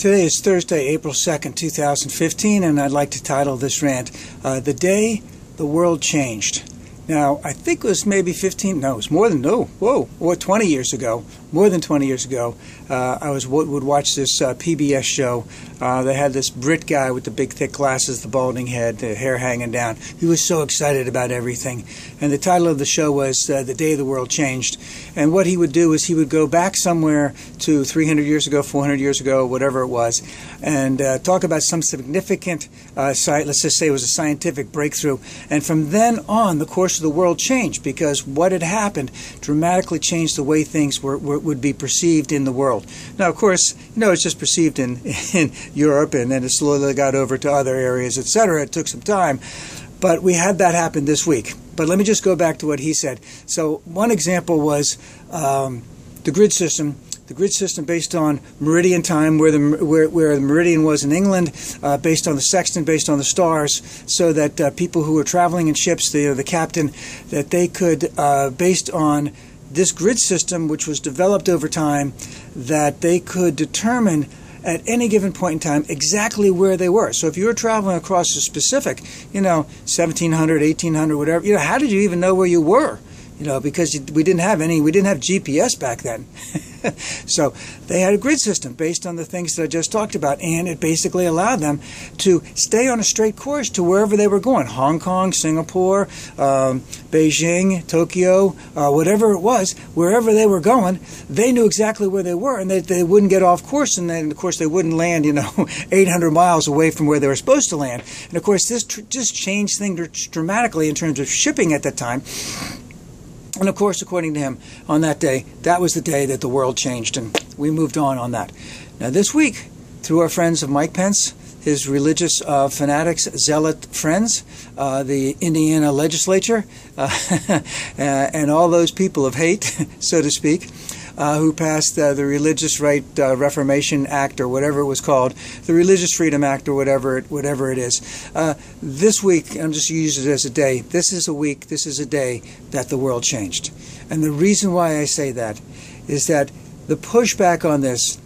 Today is Thursday, April 2nd, 2015, and I'd like to title this rant, The Day the World Changed. Now, I think it was maybe 15, no, it was more than, 20 years ago, more than 20 years ago, I would watch this PBS show. They had this Brit guy with the big thick glasses, the balding head, the hair hanging down. He was so excited about everything. And the title of the show was The Day the World Changed. And what he would do is he would go back somewhere to 300 years ago, 400 years ago, whatever it was, and talk about some significant, let's just say it was a scientific breakthrough. And from then on, the course of the world changed, because what had happened dramatically changed the way things would be perceived in the world. Now, of course, it's just perceived in Europe, and then it slowly got over to other areas, etc. It took some time, but we had that happen this week. But let me just go back to what he said. So one example was the grid system. The grid system based on meridian time, where the meridian was in England, based on the sextant, based on the stars, so that people who were traveling in ships, the captain, that they could, based on this grid system, which was developed over time, that they could determine at any given point in time exactly where they were. So if you were traveling across a specific, 1700, 1800, whatever, how did you even know where you were? Because we didn't have GPS back then. So they had a grid system based on the things that I just talked about, and it basically allowed them to stay on a straight course to wherever they were going. Hong Kong, Singapore, Beijing, Tokyo, whatever it was, wherever they were going, they knew exactly where they were, and they wouldn't get off course, and then, of course, they wouldn't land, 800 miles away from where they were supposed to land. And, of course, this just changed things dramatically in terms of shipping at that time. And, of course, according to him, on that day, that was the day that the world changed, and we moved on that. Now, this week, through our friends of Mike Pence, his religious fanatics, zealot friends, the Indiana legislature, and all those people of hate, so to speak, who passed the Religious Right Reformation Act, or whatever it was called, the Religious Freedom Act, or whatever it is. This week, I'm just using it as a day. This is a day that the world changed. And the reason why I say that is that the pushback on this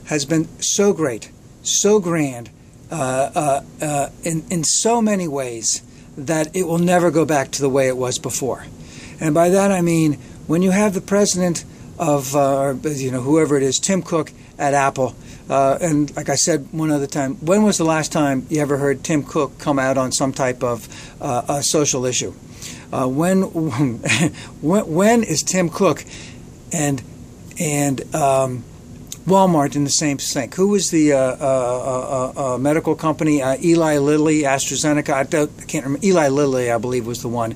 has been so great, so grand, in so many ways, that it will never go back to the way it was before. And by that I mean, when you have the president of, whoever it is, Tim Cook at Apple. And like I said one other time, when was the last time you ever heard Tim Cook come out on some type of a social issue? When is Tim Cook and Walmart in the same sink? Who was the medical company? Eli Lilly, AstraZeneca. I can't remember. Eli Lilly, I believe, was the one.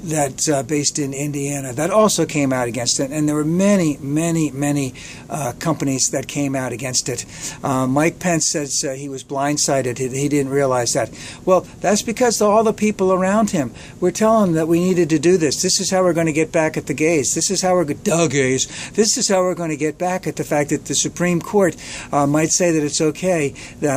That's based in Indiana, that also came out against it. And there were many companies that came out against it. Mike Pence says he was blindsided. He didn't realize that. Well, that's because all the people around him were telling him that we needed to do this. This is how we're going to get back at the gays. This is how we're This is how we're going to get back at the fact that the Supreme Court might say that it's okay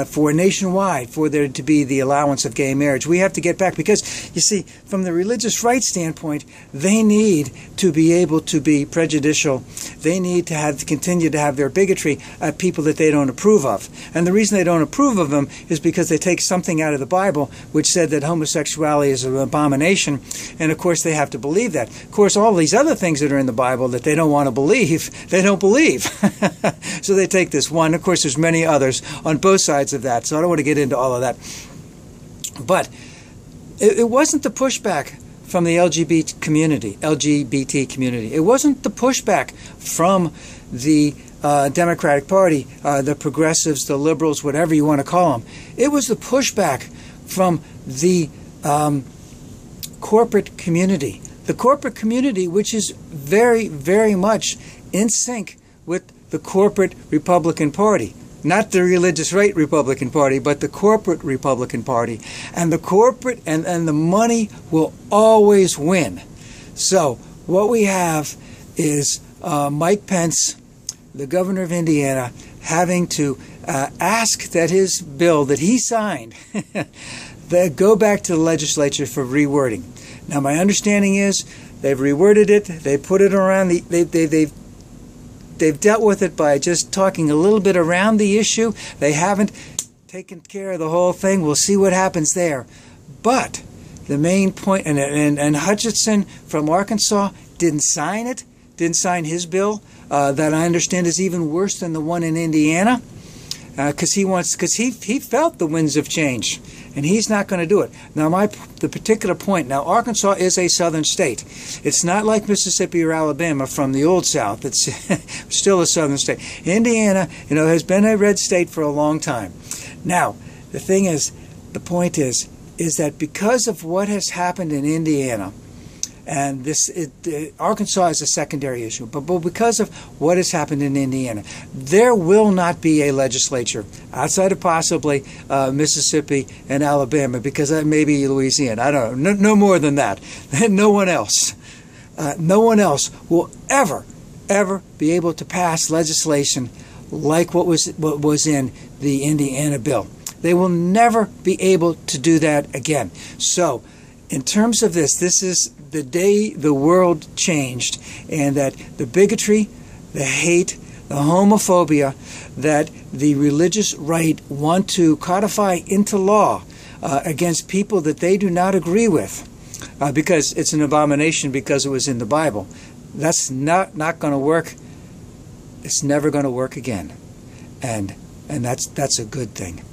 for nationwide for there to be the allowance of gay marriage. We have to get back because, you see, from the religious rights standpoint, they need to be able to be prejudicial. They need to continue to have their bigotry at people that they don't approve of. And the reason they don't approve of them is because they take something out of the Bible which said that homosexuality is an abomination, and of course they have to believe that. Of course, all these other things that are in the Bible that they don't want to believe, they don't believe. So they take this one. Of course, there's many others on both sides of that, so I don't want to get into all of that. But it wasn't the pushback from the LGBT community. It wasn't the pushback from the Democratic Party, the progressives, the liberals, whatever you want to call them. It was the pushback from the corporate community. The corporate community, which is very, very much in sync with the corporate Republican Party. Not the religious right Republican Party, but the corporate Republican Party. And the corporate and the money will always win. So what we have is Mike Pence, the governor of Indiana, having to ask that his bill that he signed that go back to the legislature for rewording. Now, my understanding is they've reworded it. They put it around. They've they've dealt with it by just talking a little bit around the issue. They haven't taken care of the whole thing. We'll see what happens there. But the main point, and Hutchinson from Arkansas didn't sign it, didn't sign his bill, that I understand is even worse than the one in Indiana, because he felt the winds of change, and he's not going to do it. Now, the particular point. Now, Arkansas is a southern state. It's not like Mississippi or Alabama from the old South. It's still a southern state. Indiana, has been a red state for a long time. Now, the point is that because of what has happened in Indiana, and Arkansas is a secondary issue, but because of what has happened in Indiana, there will not be a legislature outside of possibly Mississippi and Alabama, because that may be Louisiana. I don't know. No more than that. No one else will ever be able to pass legislation like what was in the Indiana bill. They will never be able to do that again. So, in terms of this is the day the world changed, and that the bigotry, the hate, the homophobia that the religious right want to codify into law against people that they do not agree with, because it's an abomination because it was in the Bible. That's not going to work. It's never going to work again, and that's a good thing.